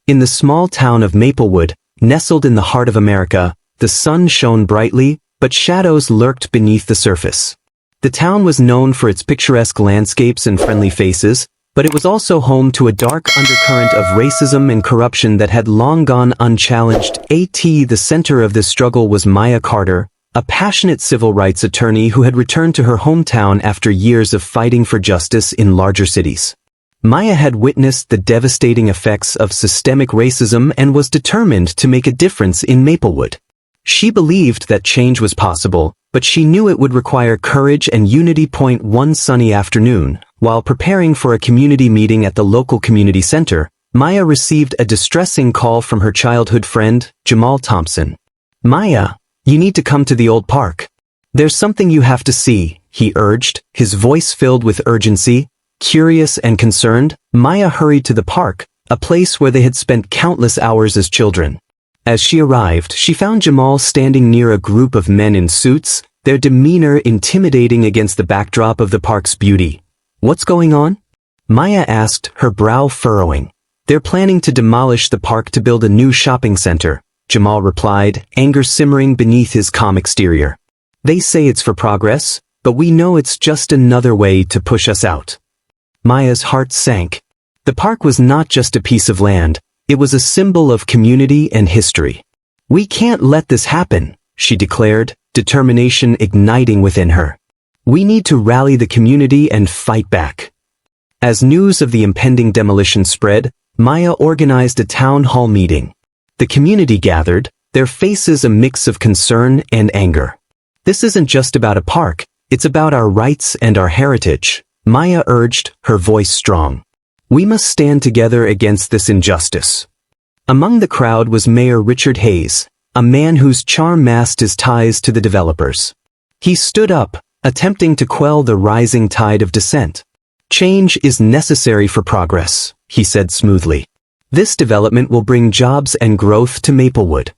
In the small town of Maplewood, nestled in the heart of America, the sun shone brightly, but shadows lurked beneath the surface. The town was known for its picturesque landscapes and friendly faces, but it was also home to a dark undercurrent of racism and corruption that had long gone unchallenged. The center of this struggle was Maya Carter, a passionate civil rights attorney who had returned to her hometown after years of fighting for justice in larger cities. Maya had witnessed the devastating effects of systemic racism and was determined to make a difference in Maplewood. She believed that change was possible, but she knew it would require courage and unity. One sunny afternoon, while preparing for a community meeting at the local community center, Maya received a distressing call from her childhood friend, Jamal Thompson. "Maya, you need to come to the old park. There's something you have to see," he urged, his voice filled with urgency. Curious and concerned, Maya hurried to the park, a place where they had spent countless hours as children. As she arrived, she found Jamal standing near a group of men in suits, their demeanor intimidating against the backdrop of the park's beauty. "What's going on?" Maya asked, her brow furrowing. "They're planning to demolish the park to build a new shopping center," Jamal replied, anger simmering beneath his calm exterior. "They say it's for progress, but we know it's just another way to push us out." Maya's heart sank. The park was not just a piece of land, it was a symbol of community and history. "We can't let this happen," she declared, determination igniting within her. "We need to rally the community and fight back." As news of the impending demolition spread, Maya organized a town hall meeting. The community gathered, their faces a mix of concern and anger. "This isn't just about a park, it's about our rights and our heritage," Maya urged, her voice strong. "We must stand together against this injustice." Among the crowd was Mayor Richard Hayes, a man whose charm masked his ties to the developers. He stood up, attempting to quell the rising tide of dissent. "Change is necessary for progress," he said smoothly. "This development will bring jobs and growth to Maplewood."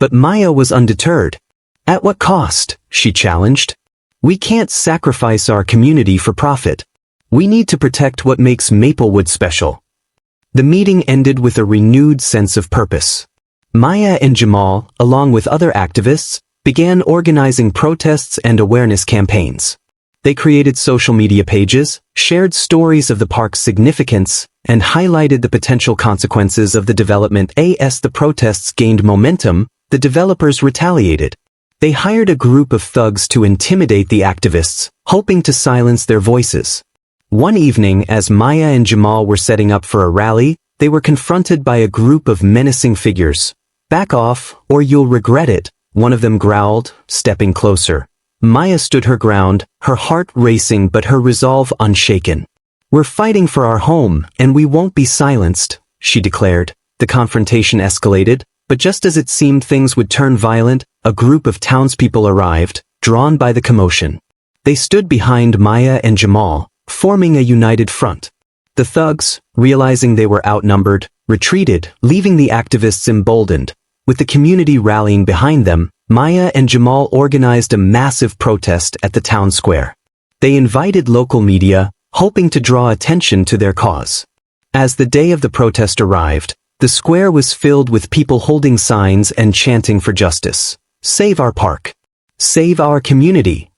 But Maya was undeterred. "At what cost?" she challenged. "We can't sacrifice our community for profit. We need to protect what makes Maplewood special." The meeting ended with a renewed sense of purpose. Maya and Jamal, along with other activists, began organizing protests and awareness campaigns. They created social media pages, shared stories of the park's significance, and highlighted the potential consequences of the development. As the protests gained momentum, the developers retaliated. They hired a group of thugs to intimidate the activists, hoping to silence their voices. One evening, as Maya and Jamal were setting up for a rally, they were confronted by a group of menacing figures. "Back off, or you'll regret it," one of them growled, stepping closer. Maya stood her ground, her heart racing but her resolve unshaken. "We're fighting for our home, and we won't be silenced," she declared. The confrontation escalated, but just as it seemed things would turn violent, a group of townspeople arrived, drawn by the commotion. They stood behind Maya and Jamal, forming a united front. The thugs, realizing they were outnumbered, retreated, leaving the activists emboldened. With the community rallying behind them, Maya and Jamal organized a massive protest at the town square. They invited local media, hoping to draw attention to their cause. As the day of the protest arrived, the square was filled with people holding signs and chanting for justice. "Save our park! Save our community!"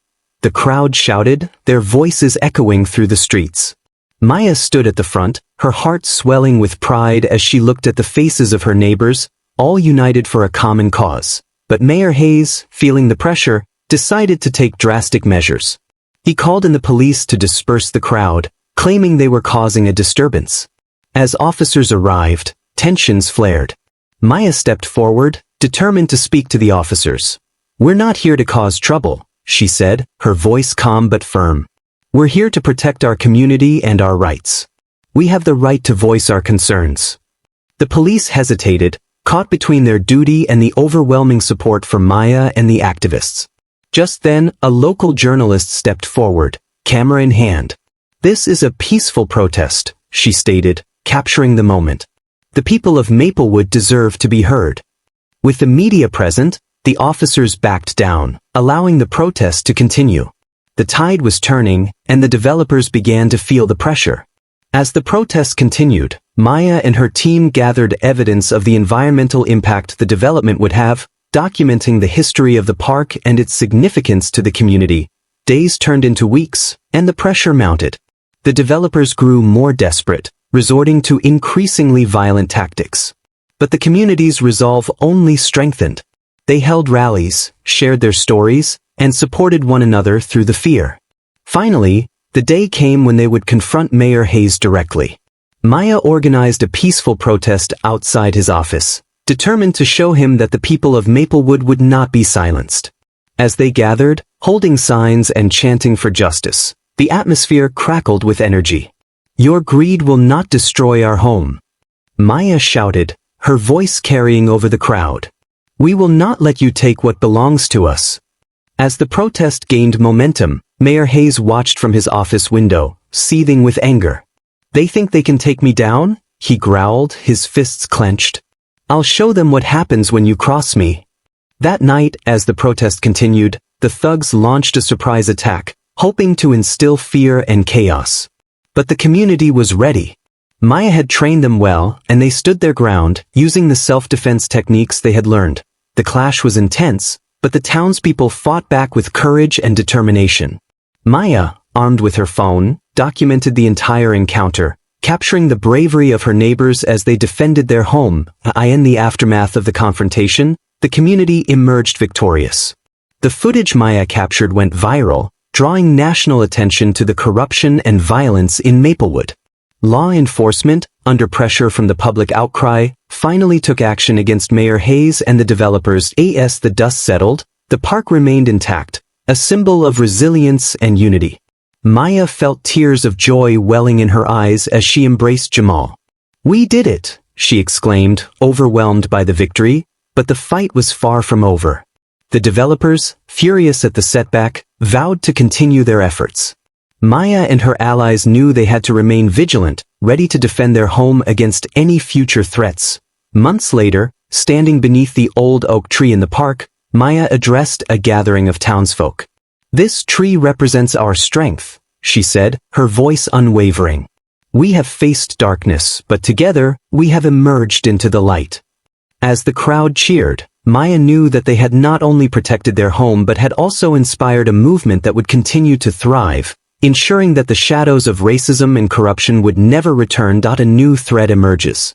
The crowd shouted, their voices echoing through the streets. Maya stood at the front, her heart swelling with pride as she looked at the faces of her neighbors, all united for a common cause. But Mayor Hayes, feeling the pressure, decided to take drastic measures. He called in the police to disperse the crowd, claiming they were causing a disturbance. As officers arrived, tensions flared. Maya stepped forward, determined to speak to the officers. "We're not here to cause trouble," she said, her voice calm but firm. "We're here to protect our community and our rights. We have the right to voice our concerns." The police hesitated, caught between their duty and the overwhelming support from Maya and the activists. Just then, a local journalist stepped forward, camera in hand. "This is a peaceful protest," she stated, capturing the moment. "The people of Maplewood deserve to be heard." With the media present, the officers backed down, allowing the protest to continue. The tide was turning, and the developers began to feel the pressure. As the protests continued, Maya and her team gathered evidence of the environmental impact the development would have, documenting the history of the park and its significance to the community. Days turned into weeks, and the pressure mounted. The developers grew more desperate, resorting to increasingly violent tactics. But the community's resolve only strengthened. They held rallies, shared their stories, and supported one another through the fear. Finally, the day came when they would confront Mayor Hayes directly. Maya organized a peaceful protest outside his office, determined to show him that the people of Maplewood would not be silenced. As they gathered, holding signs and chanting for justice, the atmosphere crackled with energy. "Your greed will not destroy our home," Maya shouted, her voice carrying over the crowd. "We will not let you take what belongs to us." As the protest gained momentum, Mayor Hayes watched from his office window, seething with anger. "They think they can take me down?" he growled, his fists clenched. "I'll show them what happens when you cross me." That night, as the protest continued, the thugs launched a surprise attack, hoping to instill fear and chaos. But the community was ready. Maya had trained them well, and they stood their ground, using the self-defense techniques they had learned. The clash was intense, but the townspeople fought back with courage and determination. Maya, armed with her phone, documented the entire encounter, capturing the bravery of her neighbors as they defended their home. In the aftermath of the confrontation, the community emerged victorious. The footage Maya captured went viral, drawing national attention to the corruption and violence in Maplewood. Law enforcement, under pressure from the public outcry, finally took action against Mayor Hayes and the developers. As the dust settled, the park remained intact, a symbol of resilience and unity. Maya felt tears of joy welling in her eyes as she embraced Jamal. "We did it," she exclaimed, overwhelmed by the victory, but the fight was far from over. The developers, furious at the setback, vowed to continue their efforts. Maya and her allies knew they had to remain vigilant, ready to defend their home against any future threats. Months later, standing beneath the old oak tree in the park, Maya addressed a gathering of townsfolk. "This tree represents our strength," she said, her voice unwavering. "We have faced darkness, but together, we have emerged into the light." As the crowd cheered, Maya knew that they had not only protected their home but had also inspired a movement that would continue to thrive, ensuring that the shadows of racism and corruption would never return. A new threat emerges.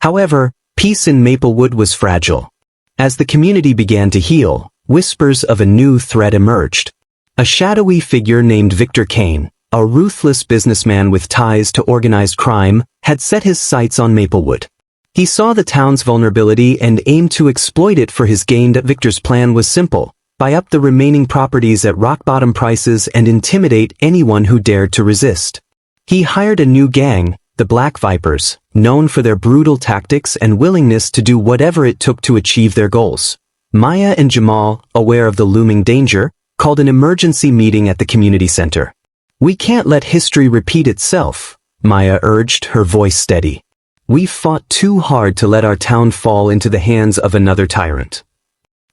However, peace in Maplewood was fragile. As the community began to heal, whispers of a new threat emerged. A shadowy figure named Victor Kane, a ruthless businessman with ties to organized crime, had set his sights on Maplewood. He saw the town's vulnerability and aimed to exploit it for his gain. Victor's plan was simple: buy up the remaining properties at rock-bottom prices and intimidate anyone who dared to resist. He hired a new gang, the Black Vipers, known for their brutal tactics and willingness to do whatever it took to achieve their goals. Maya and Jamal, aware of the looming danger, called an emergency meeting at the community center. "We can't let history repeat itself," Maya urged, her voice steady. "We've fought too hard to let our town fall into the hands of another tyrant."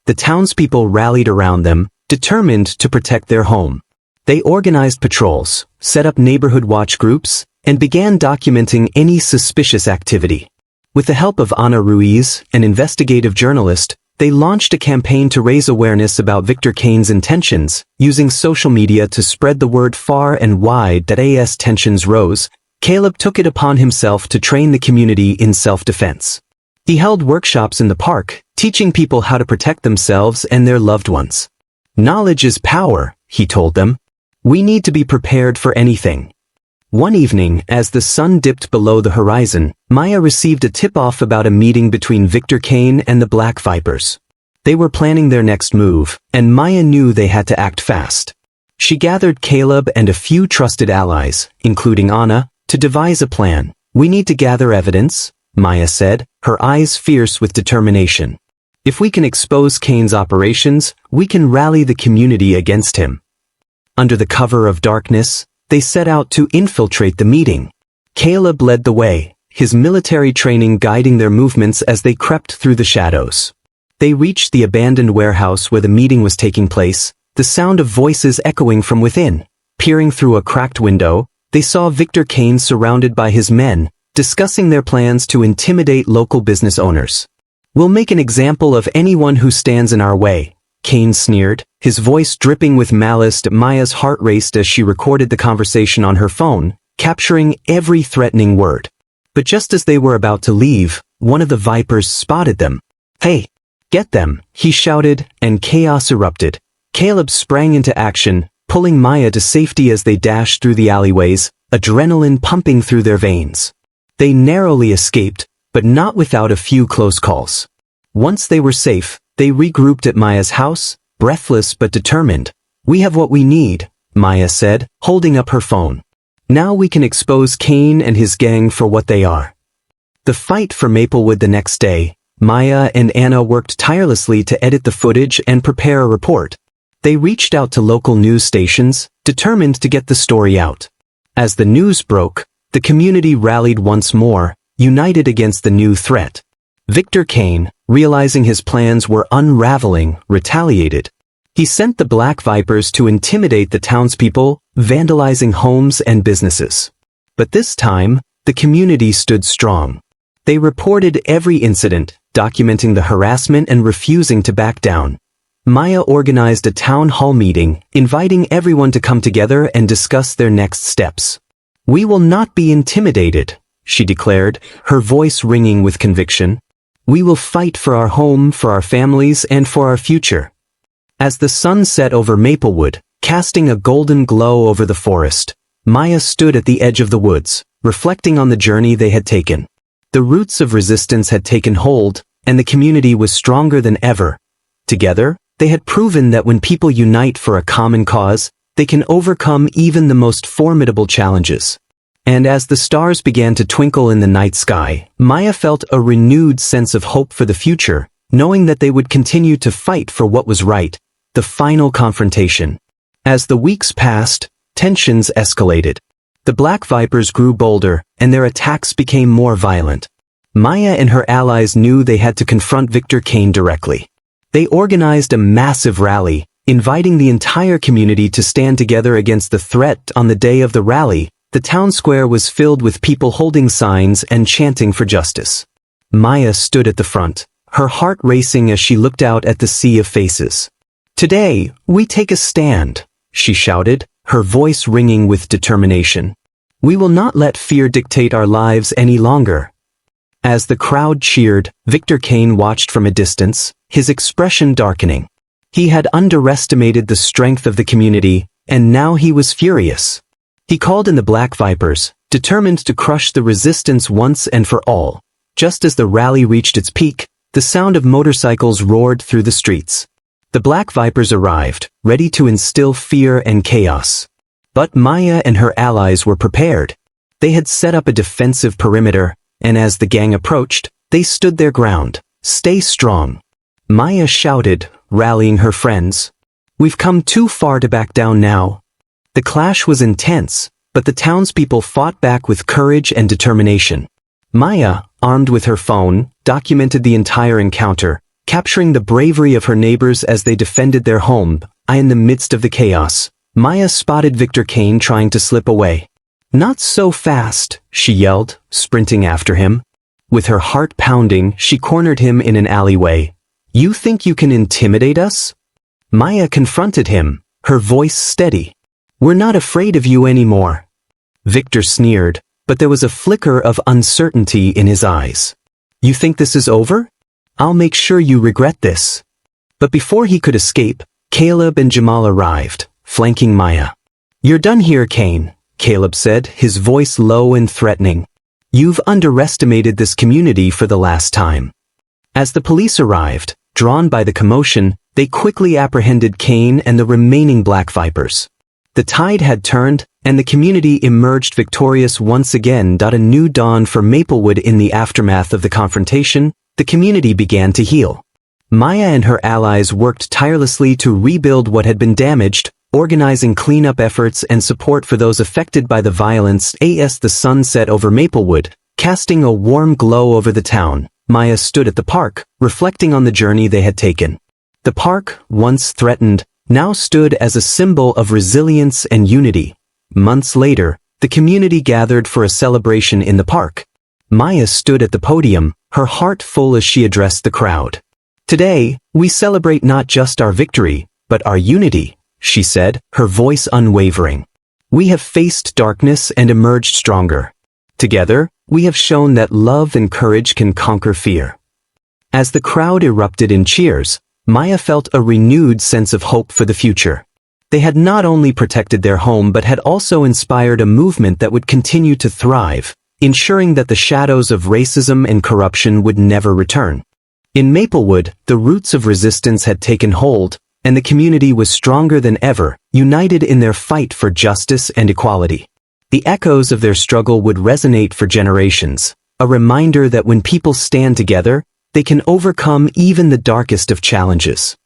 The townspeople rallied around them, determined to protect their home. They organized patrols, set up neighborhood watch groups, and began documenting any suspicious activity. With the help of Ana Ruiz, an investigative journalist, they launched a campaign to raise awareness about Victor Kane's intentions, using social media to spread the word far and wide. As tensions rose, Caleb took it upon himself to train the community in self-defense. He held workshops in the park, teaching people how to protect themselves and their loved ones. "Knowledge is power," he told them. "We need to be prepared for anything." One evening, as the sun dipped below the horizon, Maya received a tip-off about a meeting between Victor Kane and the Black Vipers. They were planning their next move, and Maya knew they had to act fast. She gathered Caleb and a few trusted allies, including Ana, to devise a plan. "We need to gather evidence," Maya said, her eyes fierce with determination. "If we can expose Kane's operations, we can rally the community against him." Under the cover of darkness, they set out to infiltrate the meeting. Caleb led the way, his military training guiding their movements as they crept through the shadows. They reached the abandoned warehouse where the meeting was taking place, the sound of voices echoing from within. Peering through a cracked window, they saw Victor Kane surrounded by his men, discussing their plans to intimidate local business owners. "We'll make an example of anyone who stands in our way," Kane sneered, his voice dripping with malice. Maya's heart raced as she recorded the conversation on her phone, capturing every threatening word. But just as they were about to leave, one of the Vipers spotted them. "Hey, get them," he shouted, and chaos erupted. Caleb sprang into action, pulling Maya to safety as they dashed through the alleyways, adrenaline pumping through their veins. They narrowly escaped, but not without a few close calls. Once they were safe, they regrouped at Maya's house, breathless but determined. "We have what we need," Maya said, holding up her phone. "Now we can expose Kane and his gang for what they are." The fight for Maplewood the next day, Maya and Anna worked tirelessly to edit the footage and prepare a report. They reached out to local news stations, determined to get the story out. As the news broke, the community rallied once more, united against the new threat. Victor Kane, realizing his plans were unraveling, retaliated. He sent the Black Vipers to intimidate the townspeople, vandalizing homes and businesses. But this time, the community stood strong. They reported every incident, documenting the harassment and refusing to back down. Maya organized a town hall meeting, inviting everyone to come together and discuss their next steps. "We will not be intimidated," she declared, her voice ringing with conviction. "We will fight for our home, for our families, and for our future." As the sun set over Maplewood, casting a golden glow over the forest, Maya stood at the edge of the woods, reflecting on the journey they had taken. The roots of resistance had taken hold, and the community was stronger than ever. Together, they had proven that when people unite for a common cause, they can overcome even the most formidable challenges. And as the stars began to twinkle in the night sky, Maya felt a renewed sense of hope for the future, knowing that they would continue to fight for what was right. The final confrontation. As the weeks passed, tensions escalated. The Black Vipers grew bolder, and their attacks became more violent. Maya and her allies knew they had to confront Victor Kane directly. They organized a massive rally, inviting the entire community to stand together against the threat. On the day of the rally, the town square was filled with people holding signs and chanting for justice. Maya stood at the front, her heart racing as she looked out at the sea of faces. "Today, we take a stand," she shouted, her voice ringing with determination. "We will not let fear dictate our lives any longer." As the crowd cheered, Victor Kane watched from a distance, his expression darkening. He had underestimated the strength of the community, and now he was furious. He called in the Black Vipers, determined to crush the resistance once and for all. Just as the rally reached its peak, the sound of motorcycles roared through the streets. The Black Vipers arrived, ready to instill fear and chaos. But Maya and her allies were prepared. They had set up a defensive perimeter, and as the gang approached, they stood their ground. "Stay strong," Maya shouted, rallying her friends. "We've come too far to back down now." The clash was intense, but the townspeople fought back with courage and determination. Maya, armed with her phone, documented the entire encounter, capturing the bravery of her neighbors as they defended their home. In the midst of the chaos, Maya spotted Victor Kane trying to slip away. "Not so fast," she yelled, sprinting after him. With her heart pounding, she cornered him in an alleyway. "You think you can intimidate us?" Maya confronted him, her voice steady. "We're not afraid of you anymore." Victor sneered, but there was a flicker of uncertainty in his eyes. "You think this is over? I'll make sure you regret this." But before he could escape, Caleb and Jamal arrived, flanking Maya. "You're done here, Kane," Caleb said, his voice low and threatening. "You've underestimated this community for the last time." As the police arrived, drawn by the commotion, they quickly apprehended Kane and the remaining Black Vipers. The tide had turned, and the community emerged victorious once again. A new dawn for Maplewood. In the aftermath of the confrontation, the community began to heal. Maya and her allies worked tirelessly to rebuild what had been damaged, organizing cleanup efforts and support for those affected by the violence. As the sun set over Maplewood, casting a warm glow over the town, Maya stood at the park, reflecting on the journey they had taken. The park, once threatened, now stood as a symbol of resilience and unity. Months later, the community gathered for a celebration in the park. Maya stood at the podium, her heart full as she addressed the crowd. "Today, we celebrate not just our victory, but our unity," she said, her voice unwavering. "We have faced darkness and emerged stronger. Together, we have shown that love and courage can conquer fear." As the crowd erupted in cheers, Maya felt a renewed sense of hope for the future. They had not only protected their home but had also inspired a movement that would continue to thrive, ensuring that the shadows of racism and corruption would never return. In Maplewood, the roots of resistance had taken hold, and the community was stronger than ever, united in their fight for justice and equality. The echoes of their struggle would resonate for generations, a reminder that when people stand together, they can overcome even the darkest of challenges.